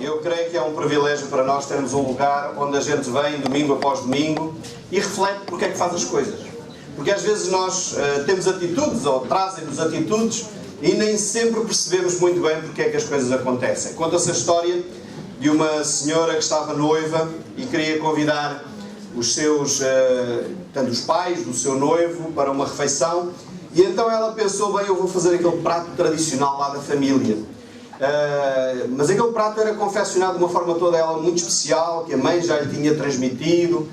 Eu creio que é um privilégio para nós termos um lugar onde a gente vem domingo após domingo e reflete porque é que faz as coisas. Porque às vezes nós temos atitudes ou trazem-nos atitudes e nem sempre percebemos muito bem porque é que as coisas acontecem. Conta-se a história de uma senhora que estava noiva e queria convidar os seus, portanto, os pais do seu noivo para uma refeição, e então ela pensou, bem, eu vou fazer aquele prato tradicional lá da família. Mas aquele prato era confeccionado de uma forma toda ela muito especial, que a mãe já lhe tinha transmitido,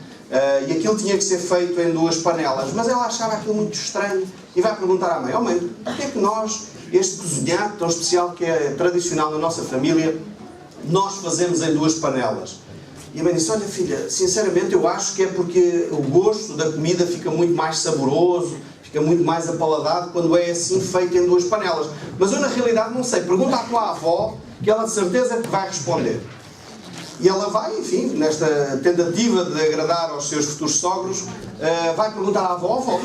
e aquilo tinha que ser feito em 2 panelas. Mas ela achava aquilo muito estranho e vai perguntar à mãe, oh mãe, porquê é que nós, este cozinhado tão especial que é tradicional na nossa família, nós fazemos em 2 panelas? E a mãe disse, olha filha, sinceramente eu acho que é porque o gosto da comida fica muito mais saboroso, fica muito mais apaladado quando é assim feito em 2 panelas. Mas eu na realidade não sei, pergunta à tua avó, que ela de certeza que vai responder. E ela vai, enfim, nesta tentativa de agradar aos seus futuros sogros, vai perguntar à avó,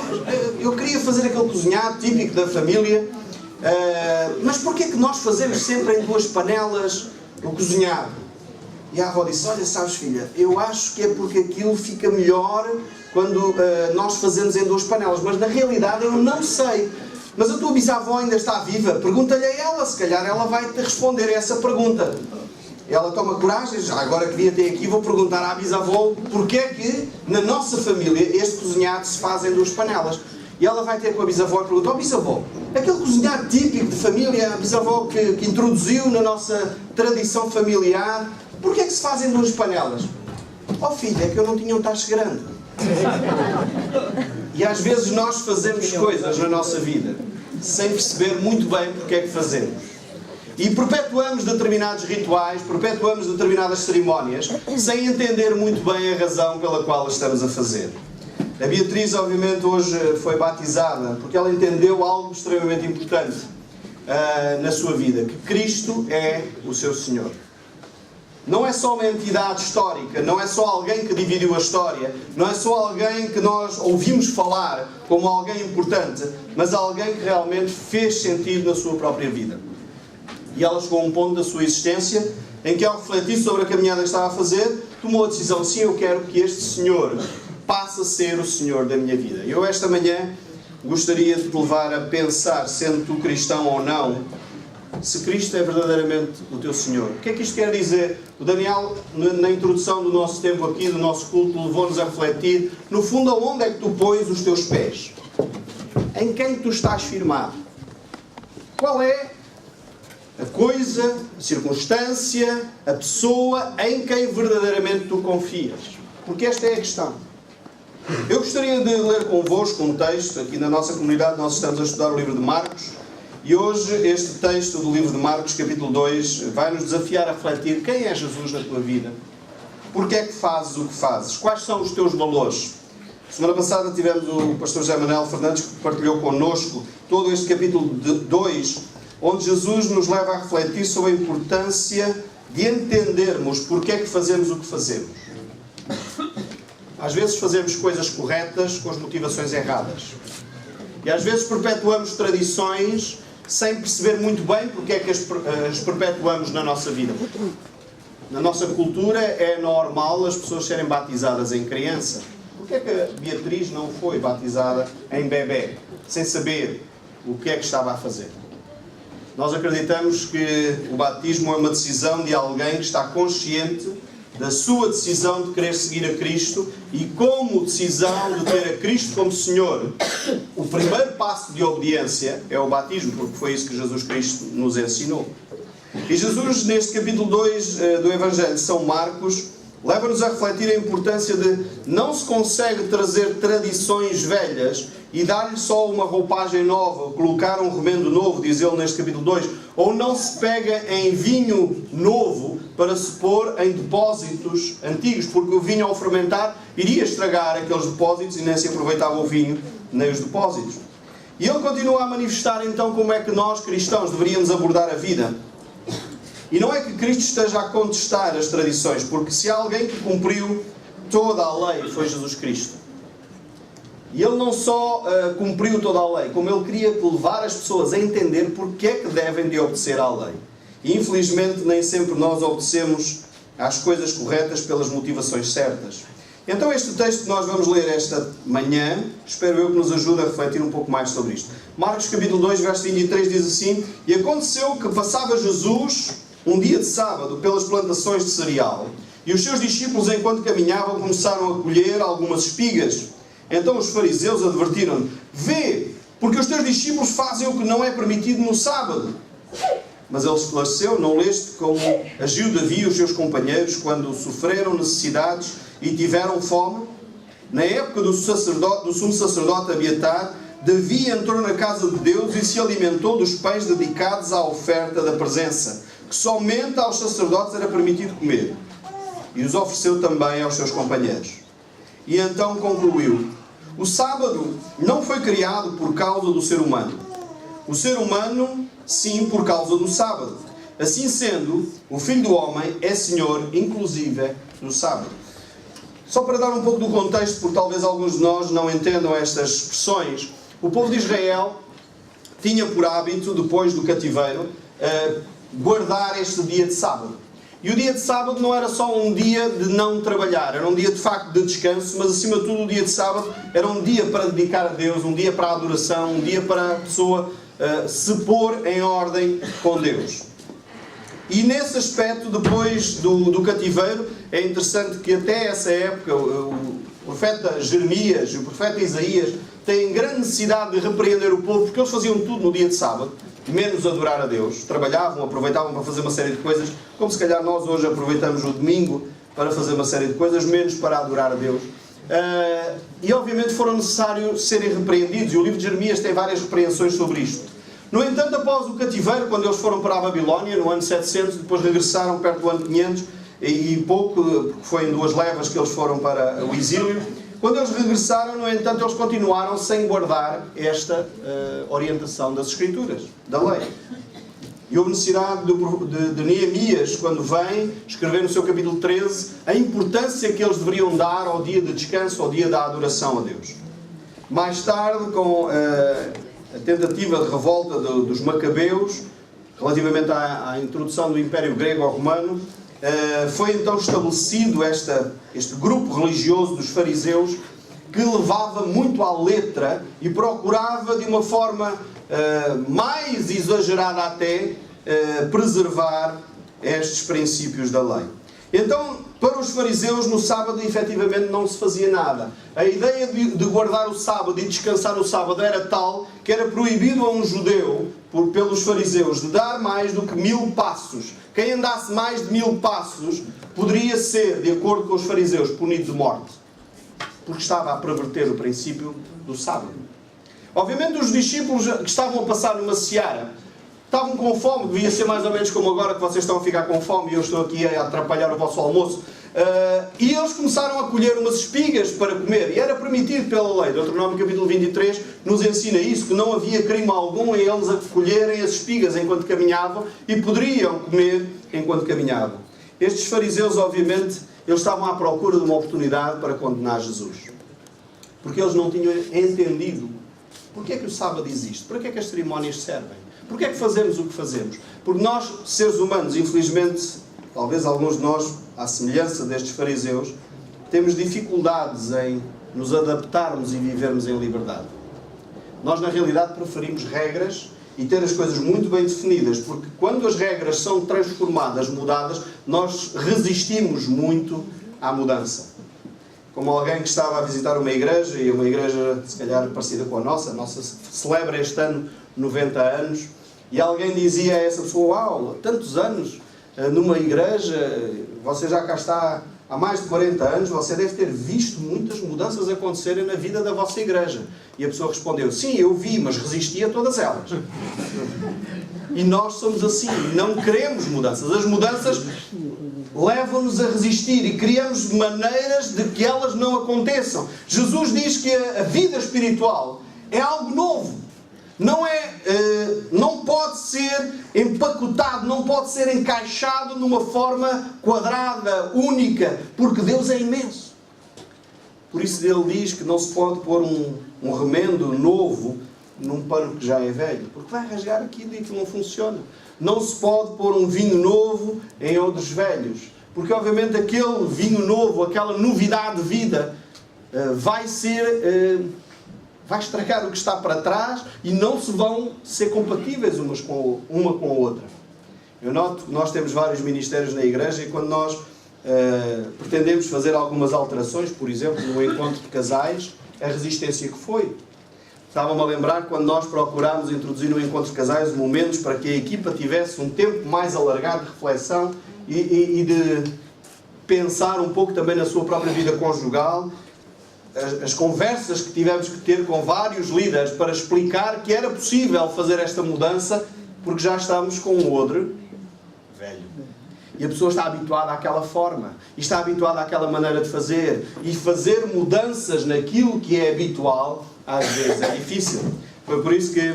eu queria fazer aquele cozinhado típico da família, mas porquê é que nós fazemos sempre em 2 panelas o cozinhado? E a avó disse, olha, sabes filha, eu acho que é porque aquilo fica melhor quando nós fazemos em 2 panelas, mas na realidade eu não sei. Mas a tua bisavó ainda está viva, pergunta-lhe a ela, se calhar ela vai-te responder a essa pergunta. Ela toma coragem, já agora que vim até aqui, vou perguntar à bisavó porque é que na nossa família este cozinhado se faz em 2 panelas. E ela vai ter com a bisavó e pergunta, oh bisavó, aquele cozinhado típico de família, a bisavó que introduziu na nossa tradição familiar, porquê é que se faz em 2 panelas? Oh filha, é que eu não tinha um tacho grande. E às vezes nós fazemos coisas na nossa vida sem perceber muito bem porque é que fazemos. E perpetuamos determinados rituais, perpetuamos determinadas cerimónias, sem entender muito bem a razão pela qual as estamos a fazer. A Beatriz, obviamente, hoje foi batizada porque ela entendeu algo extremamente importante na sua vida, que Cristo é o seu Senhor. Não é só uma entidade histórica, não é só alguém que dividiu a história, não é só alguém que nós ouvimos falar como alguém importante, mas alguém que realmente fez sentido na sua própria vida. E ela chegou a um ponto da sua existência em que, ao refletir sobre a caminhada que estava a fazer, tomou a decisão, sim, eu quero que este Senhor passe a ser o Senhor da minha vida. Eu esta manhã gostaria de te levar a pensar, sendo tu cristão ou não, se Cristo é verdadeiramente o teu Senhor. O que é que isto quer dizer? O Daniel, na introdução do nosso tempo aqui, do nosso culto, levou-nos a refletir, no fundo, aonde é que tu pões os teus pés? Em quem tu estás firmado? Qual é a coisa, a circunstância, a pessoa em quem verdadeiramente tu confias? Porque esta é a questão. Eu gostaria de ler convosco um texto. Aqui na nossa comunidade nós estamos a estudar o livro de Marcos, e hoje este texto do livro de Marcos, capítulo 2, vai-nos desafiar a refletir quem é Jesus na tua vida. Porque é que fazes o que fazes? Quais são os teus valores? Semana passada tivemos o pastor José Manuel Fernandes, que partilhou connosco todo este capítulo 2, onde Jesus nos leva a refletir sobre a importância de entendermos porque é que fazemos o que fazemos. Às vezes fazemos coisas corretas com as motivações erradas. E às vezes perpetuamos tradições sem perceber muito bem porque é que as perpetuamos na nossa vida. Na nossa cultura é normal as pessoas serem batizadas em criança. Porquê é que a Beatriz não foi batizada em bebê, sem saber o que é que estava a fazer? Nós acreditamos que o batismo é uma decisão de alguém que está consciente da sua decisão de querer seguir a Cristo, e como decisão de ter a Cristo como Senhor, o primeiro passo de obediência é o batismo, porque foi isso que Jesus Cristo nos ensinou. E Jesus, neste capítulo 2 do Evangelho de São Marcos, leva-nos a refletir a importância de não se consegue trazer tradições velhas e dar-lhe só uma roupagem nova, colocar um remendo novo, diz ele neste capítulo 2, ou não se pega em vinho novo para se pôr em depósitos antigos, porque o vinho ao fermentar iria estragar aqueles depósitos e nem se aproveitava o vinho nem os depósitos. E ele continua a manifestar então como é que nós cristãos deveríamos abordar a vida. E não é que Cristo esteja a contestar as tradições, porque se há alguém que cumpriu toda a lei foi Jesus Cristo. E ele não só cumpriu toda a lei, como ele queria levar as pessoas a entender porque é que devem de obedecer à lei. E infelizmente nem sempre nós obedecemos às coisas corretas pelas motivações certas. Então este texto que nós vamos ler esta manhã, espero eu que nos ajude a refletir um pouco mais sobre isto. Marcos capítulo 2, verso 23 diz assim: E aconteceu que passava Jesus um dia de sábado pelas plantações de cereal, e os seus discípulos, enquanto caminhavam, começaram a colher algumas espigas. Então os fariseus advertiram-lhe: Vê, porque os teus discípulos fazem o que não é permitido no sábado. Mas ele esclareceu: Não leste como agiu Davi e os seus companheiros quando sofreram necessidades e tiveram fome? Na época do sumo sacerdote Abiatar, Davi entrou na casa de Deus e se alimentou dos pães dedicados à oferta da presença, que somente aos sacerdotes era permitido comer. E os ofereceu também aos seus companheiros. E então concluiu: O sábado não foi criado por causa do ser humano. O ser humano, sim, por causa do sábado. Assim sendo, o Filho do Homem é Senhor, inclusive, do sábado. Só para dar um pouco do contexto, porque talvez alguns de nós não entendam estas expressões, o povo de Israel tinha por hábito, depois do cativeiro, guardar este dia de sábado. E o dia de sábado não era só um dia de não trabalhar, era um dia de facto de descanso, mas acima de tudo o dia de sábado era um dia para dedicar a Deus, um dia para a adoração, um dia para a pessoa se pôr em ordem com Deus. E nesse aspecto, depois do cativeiro, é interessante que até essa época o profeta Jeremias e o profeta Isaías têm grande necessidade de repreender o povo, porque eles faziam tudo no dia de sábado, menos adorar a Deus. Trabalhavam, aproveitavam para fazer uma série de coisas, como se calhar nós hoje aproveitamos o domingo para fazer uma série de coisas, menos para adorar a Deus. E obviamente foram necessários serem repreendidos, e o livro de Jeremias tem várias repreensões sobre isto. No entanto, após o cativeiro, quando eles foram para a Babilónia, no ano 700, depois regressaram perto do ano 500, e pouco, porque foi em 2 levas que eles foram para o exílio. Quando eles regressaram, no entanto, eles continuaram sem guardar esta orientação das Escrituras, da lei. E houve necessidade de Neemias, quando vem, escrever no seu capítulo 13, a importância que eles deveriam dar ao dia de descanso, ao dia da adoração a Deus. Mais tarde, com a tentativa de revolta dos Macabeus, relativamente à introdução do Império Grego ao Romano, foi então estabelecido este grupo religioso dos fariseus, que levava muito à letra e procurava de uma forma mais exagerada até preservar estes princípios da lei. Então, para os fariseus, no sábado, efetivamente, não se fazia nada. A ideia de guardar o sábado e descansar no sábado era tal que era proibido a um judeu, pelos fariseus, de dar mais do que 1000 passos. Quem andasse mais de 1000 passos poderia ser, de acordo com os fariseus, punido de morte, porque estava a perverter o princípio do sábado. Obviamente, os discípulos que estavam a passar numa seara estavam com fome, devia ser mais ou menos como agora que vocês estão a ficar com fome e eu estou aqui a atrapalhar o vosso almoço. E eles começaram a colher umas espigas para comer, e era permitido pela lei. Deuteronômio capítulo 23 nos ensina isso, que não havia crime algum em eles a colherem as espigas enquanto caminhavam, e poderiam comer enquanto caminhavam. Estes fariseus, obviamente, eles estavam à procura de uma oportunidade para condenar Jesus, porque eles não tinham entendido porque é que o sábado existe, para que é que as cerimónias servem. Porquê é que fazemos o que fazemos? Porque nós, seres humanos, infelizmente, talvez alguns de nós, à semelhança destes fariseus, temos dificuldades em nos adaptarmos e vivermos em liberdade. Nós, na realidade, preferimos regras e ter as coisas muito bem definidas, porque quando as regras são transformadas, mudadas, nós resistimos muito à mudança. Como alguém que estava a visitar uma igreja, e uma igreja, se calhar, parecida com a nossa celebra este ano 90 anos, e alguém dizia a essa pessoa: uau, tantos anos numa igreja, você já cá está há mais de 40 anos, você deve ter visto muitas mudanças acontecerem na vida da vossa igreja. E a pessoa respondeu: sim, eu vi, mas resisti a todas elas. E nós somos assim, não queremos mudanças. As mudanças levam-nos a resistir e criamos maneiras de que elas não aconteçam. Jesus diz que a vida espiritual é algo novo. Não pode ser empacotado, não pode ser encaixado numa forma quadrada, única, porque Deus é imenso. Por isso ele diz que não se pode pôr um remendo novo num pano que já é velho? Porque vai rasgar aquilo e aquilo não funciona. Não se pode pôr um vinho novo em odres velhos. Porque obviamente aquele vinho novo, aquela novidade de vida, vai estragar o que está para trás e não se vão ser compatíveis uma com a outra. Eu noto que nós temos vários ministérios na igreja e quando nós pretendemos fazer algumas alterações, por exemplo, no encontro de casais, a resistência que foi. Estava-me a lembrar quando nós procurámos introduzir no encontro de casais momentos para que a equipa tivesse um tempo mais alargado de reflexão e de pensar um pouco também na sua própria vida conjugal. As conversas que tivemos que ter com vários líderes para explicar que era possível fazer esta mudança porque já estamos com um odre velho. E a pessoa está habituada àquela forma. E está habituada àquela maneira de fazer. E fazer mudanças naquilo que é habitual, às vezes é difícil. Foi por isso que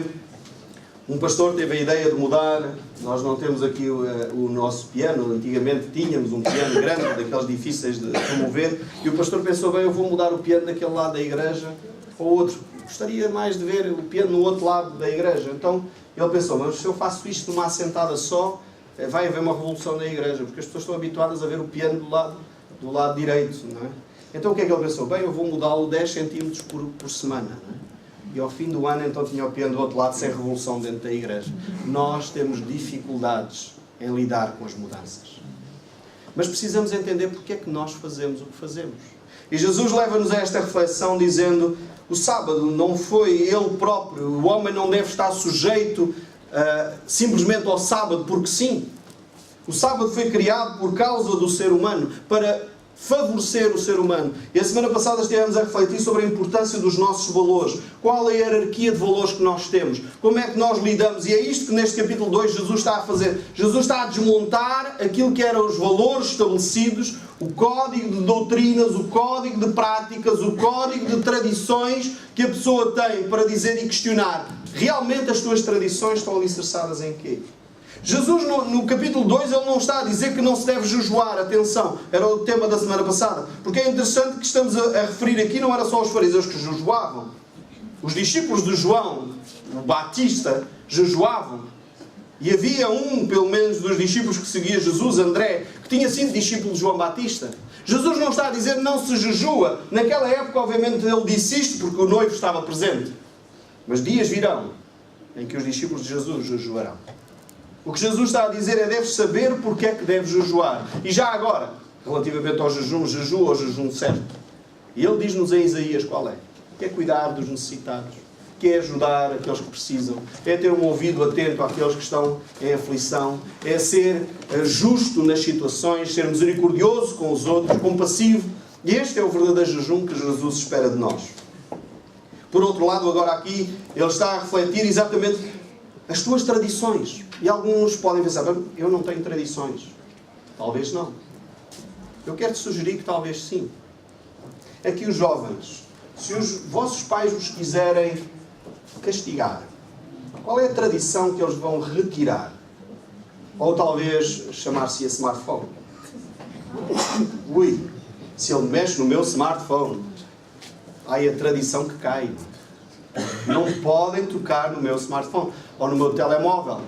um pastor teve a ideia de mudar. Nós não temos aqui o nosso piano. Antigamente tínhamos um piano grande, daqueles difíceis de promover. E o pastor pensou, bem, eu vou mudar o piano daquele lado da igreja para o outro. Gostaria mais de ver o piano no outro lado da igreja. Então ele pensou, mas se eu faço isto numa assentada só, vai haver uma revolução na igreja, porque as pessoas estão habituadas a ver o piano do lado direito, não é? Então o que é que ele pensou? Bem, eu vou mudá-lo 10 cm por semana, não é? E ao fim do ano então tinha o piano do outro lado sem revolução dentro da igreja. Nós temos dificuldades em lidar com as mudanças. Mas precisamos entender porque é que nós fazemos o que fazemos. E Jesus leva-nos a esta reflexão dizendo, o sábado não foi ele próprio, o homem não deve estar sujeito simplesmente ao sábado porque sim. O sábado foi criado por causa do ser humano, para favorecer o ser humano. E a semana passada estivemos a refletir sobre a importância dos nossos valores. Qual é a hierarquia de valores que nós temos? Como é que nós lidamos? E é isto que neste capítulo 2 Jesus está a fazer. Jesus está a desmontar aquilo que eram os valores estabelecidos, o código de doutrinas, o código de práticas, o código de tradições que a pessoa tem para dizer e questionar. Realmente as tuas tradições estão alicerçadas em quê? Jesus no capítulo 2 ele não está a dizer que não se deve jejuar, atenção, era o tema da semana passada, porque é interessante que estamos a referir aqui, não era só os fariseus que jejuavam, os discípulos de João, o Batista, jejuavam, e havia pelo menos dos discípulos que seguia Jesus, André, que tinha sido discípulo de João Batista. Jesus não está a dizer que não se jejua, naquela época obviamente ele disse isto porque o noivo estava presente, mas dias virão em que os discípulos de Jesus jejuarão. O que Jesus está a dizer é deves saber porque é que deves jejuar. E já agora, relativamente ao jejum, jejua o jejum certo. E ele diz-nos em Isaías qual é. Que é cuidar dos necessitados. Que é ajudar aqueles que precisam. É ter um ouvido atento àqueles que estão em aflição. É ser justo nas situações. Ser misericordioso com os outros. Compassivo. E este é o verdadeiro jejum que Jesus espera de nós. Por outro lado, agora aqui, ele está a refletir exatamente as tuas tradições. E alguns podem pensar, eu não tenho tradições. Talvez não. Eu quero-te sugerir que talvez sim. Aqui os jovens, se os vossos pais vos quiserem castigar, qual é a tradição que eles vão retirar? Ou talvez chamar-se a smartphone. Ui, se ele mexe no meu smartphone, aí a tradição que cai. Não podem tocar no meu smartphone ou no meu telemóvel.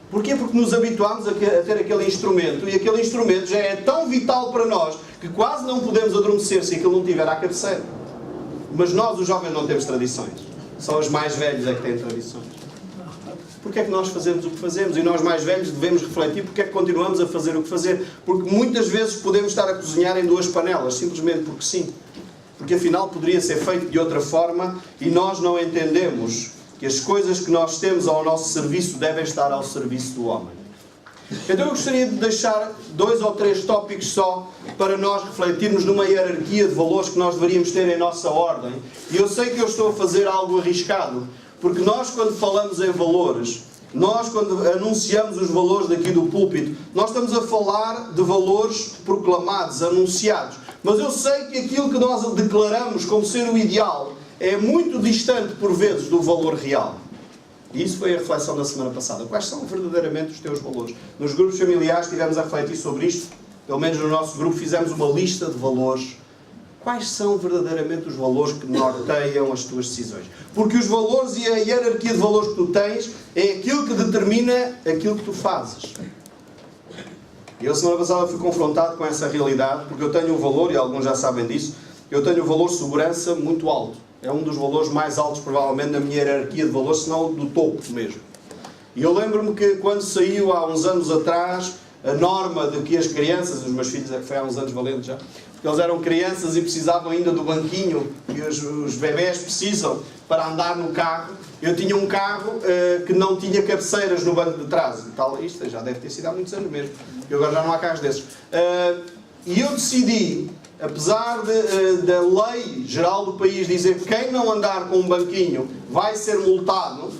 Porquê? Porque nos habituámos a ter aquele instrumento e aquele instrumento já é tão vital para nós que quase não podemos adormecer se aquilo não estiver à cabeceira. Mas nós, os jovens, não temos tradições. Só os mais velhos é que têm tradições. Porquê é que nós fazemos o que fazemos? E nós mais velhos devemos refletir porque é que continuamos a fazer o que fazer. Porque muitas vezes podemos estar a cozinhar em 2 panelas, simplesmente porque sim. Porque afinal poderia ser feito de outra forma e nós não entendemos que as coisas que nós temos ao nosso serviço devem estar ao serviço do homem. Então eu gostaria de deixar 2 ou 3 tópicos só para nós refletirmos numa hierarquia de valores que nós deveríamos ter em nossa ordem. E eu sei que eu estou a fazer algo arriscado, porque nós quando falamos em valores, nós quando anunciamos os valores daqui do púlpito, nós estamos a falar de valores proclamados, anunciados. Mas eu sei que aquilo que nós declaramos como ser o ideal é muito distante, por vezes, do valor real. E isso foi a reflexão da semana passada. Quais são verdadeiramente os teus valores? Nos grupos familiares estivemos a refletir sobre isto. Pelo menos no nosso grupo fizemos uma lista de valores Quais são verdadeiramente os valores que norteiam as tuas decisões? Porque os valores e a hierarquia de valores que tu tens é aquilo que determina aquilo que tu fazes. Eu, semana passada, fui confrontado com essa realidade, porque eu tenho um valor, e alguns já sabem disso, eu tenho um valor de segurança muito alto. É um dos valores mais altos, provavelmente, na minha hierarquia de valores, se não do topo mesmo. E eu lembro-me que quando saiu, há uns anos atrás, a norma de que as crianças, os meus filhos, é que foi há uns anos valentes já, porque eles eram crianças e precisavam ainda do banquinho que os bebés precisam para andar no carro. Eu tinha um carro que não tinha cabeceiras no banco de trás. E tal, isto já deve ter sido há muitos anos mesmo. E agora já não há carros desses. E eu decidi, apesar da lei geral do país dizer que quem não andar com um banquinho vai ser multado,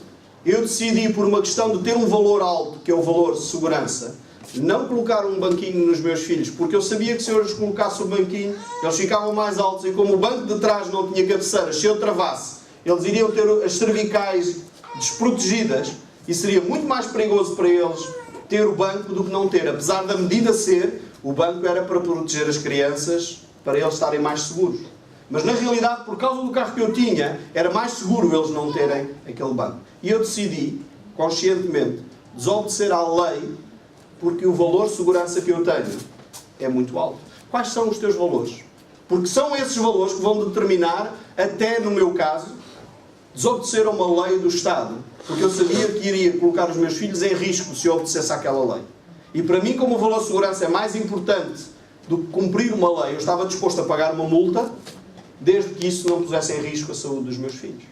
eu decidi, por uma questão de ter um valor alto, que é o valor de segurança, não colocar um banquinho nos meus filhos, porque eu sabia que se eu lhes colocasse o banquinho, eles ficavam mais altos, e como o banco de trás não tinha cabeceiras, se eu travasse, eles iriam ter as cervicais desprotegidas, e seria muito mais perigoso para eles ter o banco do que não ter. Apesar da medida ser, o banco era para proteger as crianças, para eles estarem mais seguros. Mas na realidade, por causa do carro que eu tinha, era mais seguro eles não terem aquele banco. E eu decidi, conscientemente, desobedecer à lei, porque o valor de segurança que eu tenho é muito alto. Quais são os teus valores? Porque são esses valores que vão determinar, até no meu caso, desobedecer a uma lei do Estado. Porque eu sabia que iria colocar os meus filhos em risco se eu obedecesse àquela lei. E para mim, como o valor de segurança é mais importante do que cumprir uma lei, eu estava disposto a pagar uma multa, desde que isso não pusesse em risco a saúde dos meus filhos.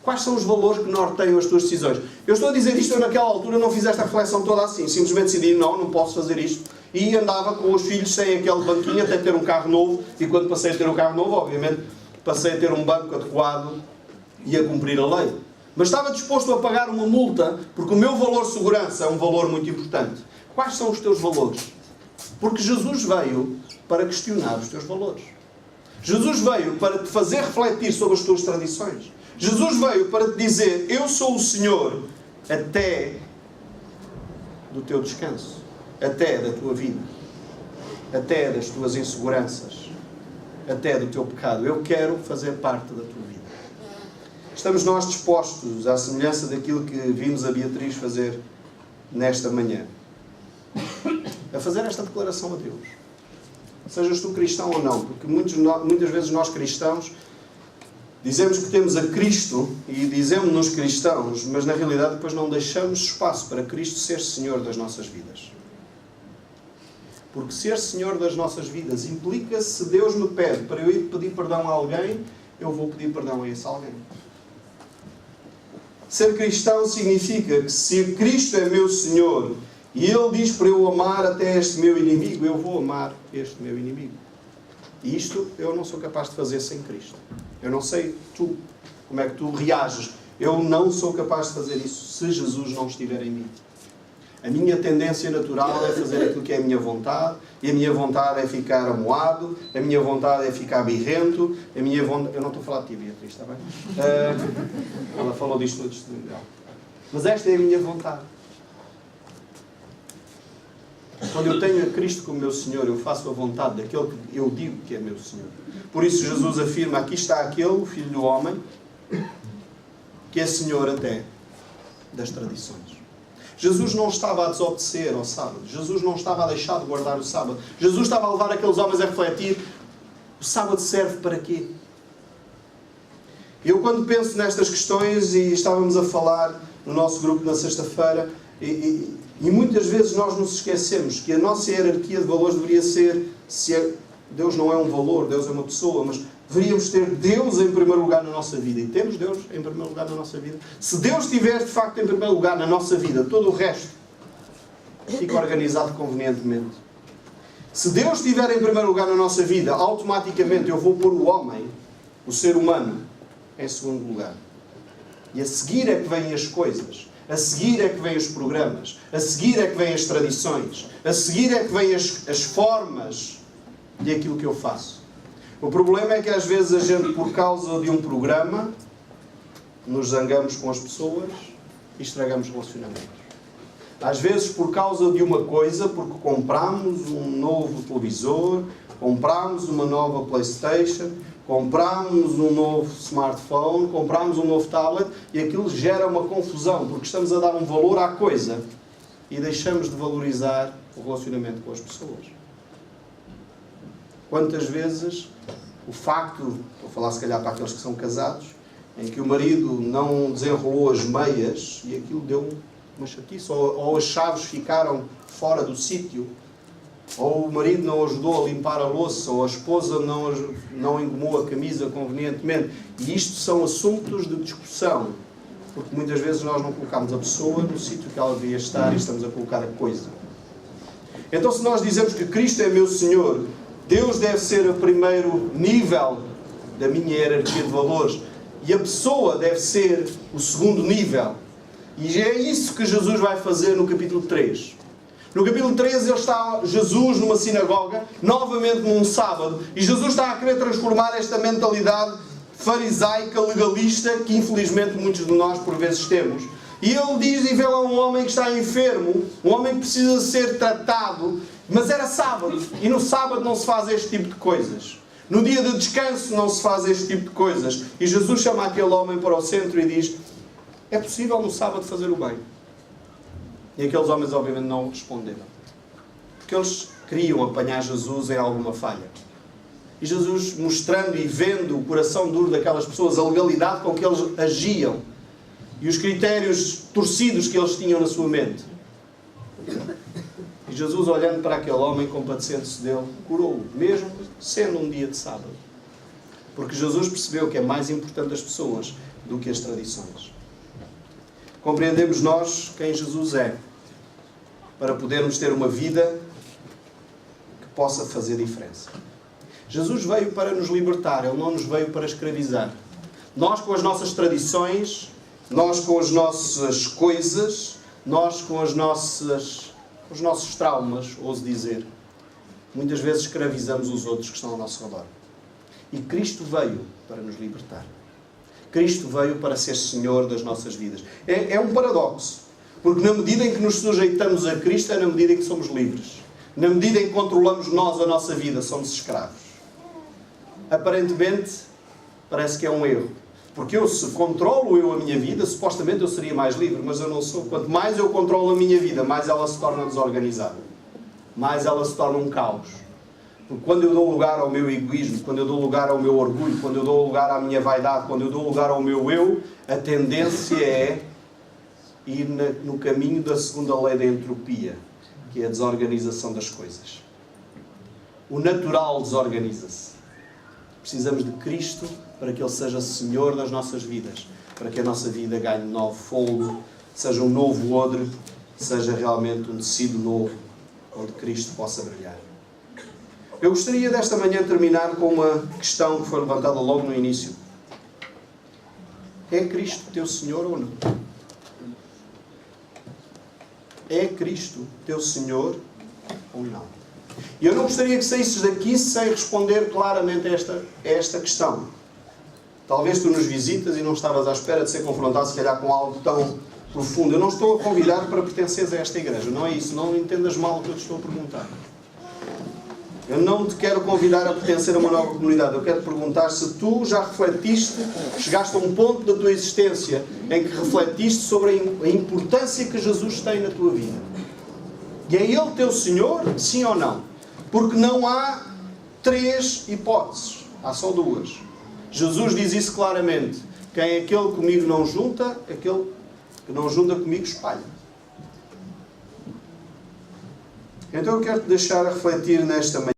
Quais são os valores que norteiam as tuas decisões? Eu estou a dizer isto, eu naquela altura não fiz esta reflexão toda assim. Simplesmente decidi, não posso fazer isto. E andava com os filhos sem aquele banquinho até ter um carro novo. E quando passei a ter um carro novo, obviamente, passei a ter um banco adequado e a cumprir a lei. Mas estava disposto a pagar uma multa, porque o meu valor de segurança é um valor muito importante. Quais são os teus valores? Porque Jesus veio para questionar os teus valores. Jesus veio para te fazer refletir sobre as tuas tradições. Jesus veio para te dizer, eu sou o Senhor até do teu descanso, até da tua vida, até das tuas inseguranças, até do teu pecado. Eu quero fazer parte da tua vida. Estamos nós dispostos, à semelhança daquilo que vimos a Beatriz fazer nesta manhã, a fazer esta declaração a Deus. Sejas tu cristão ou não, porque muitas vezes nós cristãos dizemos que temos a Cristo e dizemos-nos cristãos, mas na realidade depois não deixamos espaço para Cristo ser Senhor das nossas vidas. Porque ser Senhor das nossas vidas implica, se Deus me pede para eu ir pedir perdão a alguém, eu vou pedir perdão a esse alguém. Ser cristão significa que se Cristo é meu Senhor e Ele diz para eu amar até este meu inimigo, eu vou amar este meu inimigo. E isto eu não sou capaz de fazer sem Cristo. Eu não sei tu, como é que tu reages. Eu não sou capaz de fazer isso se Jesus não estiver em mim. A minha tendência natural é fazer aquilo que é a minha vontade, e a minha vontade é ficar amoado, a minha vontade é ficar birrento, a minha vontade... Eu não estou a falar de ti, Beatriz, está bem? Ela falou disto antes de mim. Mas esta é a minha vontade. Quando eu tenho a Cristo como meu Senhor, eu faço a vontade daquele que eu digo que é meu Senhor. Por isso Jesus afirma, aqui está aquele, o Filho do Homem, que é Senhor até das tradições. Jesus não estava a desobedecer ao sábado. Jesus não estava a deixar de guardar o sábado. Jesus estava a levar aqueles homens a refletir, o sábado serve para quê? Eu quando penso nestas questões, e estávamos a falar no nosso grupo na sexta-feira, e muitas vezes nós nos esquecemos que a nossa hierarquia de valores deveria ser, Deus não é um valor, Deus é uma pessoa, mas deveríamos ter Deus em primeiro lugar na nossa vida. E temos Deus em primeiro lugar na nossa vida. Se Deus estiver de facto em primeiro lugar na nossa vida, todo o resto fica organizado convenientemente. Se Deus estiver em primeiro lugar na nossa vida, automaticamente eu vou pôr o homem, o ser humano, em segundo lugar. E a seguir é que vêm as coisas. A seguir é que vêm os programas. A seguir é que vêm as tradições. A seguir é que vêm as formas de aquilo que eu faço. O problema é que às vezes a gente, por causa de um programa, nos zangamos com as pessoas e estragamos relacionamentos. Às vezes por causa de uma coisa, porque compramos um novo televisor, Comprámos uma nova PlayStation, comprámos um novo smartphone, comprámos um novo tablet e aquilo gera uma confusão, porque estamos a dar um valor à coisa e deixamos de valorizar o relacionamento com as pessoas. Quantas vezes o facto, estou a falar se calhar para aqueles que são casados, em que o marido não desenrolou as meias e aquilo deu uma chatice, ou as chaves ficaram fora do sítio, ou o marido não ajudou a limpar a louça, ou a esposa não engomou a camisa convenientemente. E isto são assuntos de discussão, porque muitas vezes nós não colocamos a pessoa no sítio que ela devia estar e estamos a colocar a coisa. Então, se nós dizemos que Cristo é meu Senhor, Deus deve ser o primeiro nível da minha hierarquia de valores e a pessoa deve ser o segundo nível. E é isso que Jesus vai fazer no capítulo 3. No capítulo 13 está Jesus numa sinagoga, novamente num sábado, e Jesus está a querer transformar esta mentalidade farisaica, legalista, que infelizmente muitos de nós por vezes temos. E ele diz e vê lá um homem que está enfermo, um homem que precisa ser tratado, mas era sábado, e no sábado não se faz este tipo de coisas. No dia de descanso não se faz este tipo de coisas. E Jesus chama aquele homem para o centro e diz: é possível no sábado fazer o bem? E aqueles homens obviamente não responderam. Porque eles queriam apanhar Jesus em alguma falha. E Jesus, mostrando e vendo o coração duro daquelas pessoas, a legalidade com que eles agiam e os critérios torcidos que eles tinham na sua mente. E Jesus, olhando para aquele homem, compadecendo-se dele, curou-o, mesmo sendo um dia de sábado. Porque Jesus percebeu que é mais importante as pessoas do que as tradições. Compreendemos nós quem Jesus é, para podermos ter uma vida que possa fazer diferença. Jesus veio para nos libertar, Ele não nos veio para escravizar. Nós com as nossas tradições, nós com as nossas coisas, nós com os nossos traumas, ouso dizer, muitas vezes escravizamos os outros que estão ao nosso redor. E Cristo veio para nos libertar. Cristo veio para ser Senhor das nossas vidas. É um paradoxo. Porque na medida em que nos sujeitamos a Cristo, é na medida em que somos livres. Na medida em que controlamos nós a nossa vida, somos escravos. Aparentemente, parece que é um erro. Porque se controlo a minha vida, supostamente eu seria mais livre, mas eu não sou. Quanto mais eu controlo a minha vida, mais ela se torna desorganizada. Mais ela se torna um caos. Porque quando eu dou lugar ao meu egoísmo, quando eu dou lugar ao meu orgulho, quando eu dou lugar à minha vaidade, quando eu dou lugar ao meu eu, a tendência é ir no caminho da segunda lei da entropia, que é a desorganização das coisas. O natural desorganiza-se. Precisamos de Cristo para que Ele seja Senhor das nossas vidas, para que a nossa vida ganhe novo fôlego, seja um novo odre, seja realmente um tecido novo, onde Cristo possa brilhar. Eu gostaria desta manhã terminar com uma questão que foi levantada logo no início. É Cristo teu Senhor ou não? É Cristo teu Senhor ou não? E eu não gostaria que saísses daqui sem responder claramente a esta questão. Talvez tu nos visitas e não estavas à espera de ser confrontado, se calhar, com algo tão profundo. Eu não estou a convidar para pertenceres a esta igreja. Não é isso. Não entendas mal o que eu te estou a perguntar. Eu não te quero convidar a pertencer a uma nova comunidade. Eu quero te perguntar se tu já refletiste, chegaste a um ponto da tua existência em que refletiste sobre a importância que Jesus tem na tua vida. E é Ele teu Senhor, sim ou não? Porque não há 3 hipóteses. Há só 2. Jesus diz isso claramente. Quem aquele comigo não junta, aquele que não junta comigo espalha. Então eu quero te deixar a refletir nesta manhã.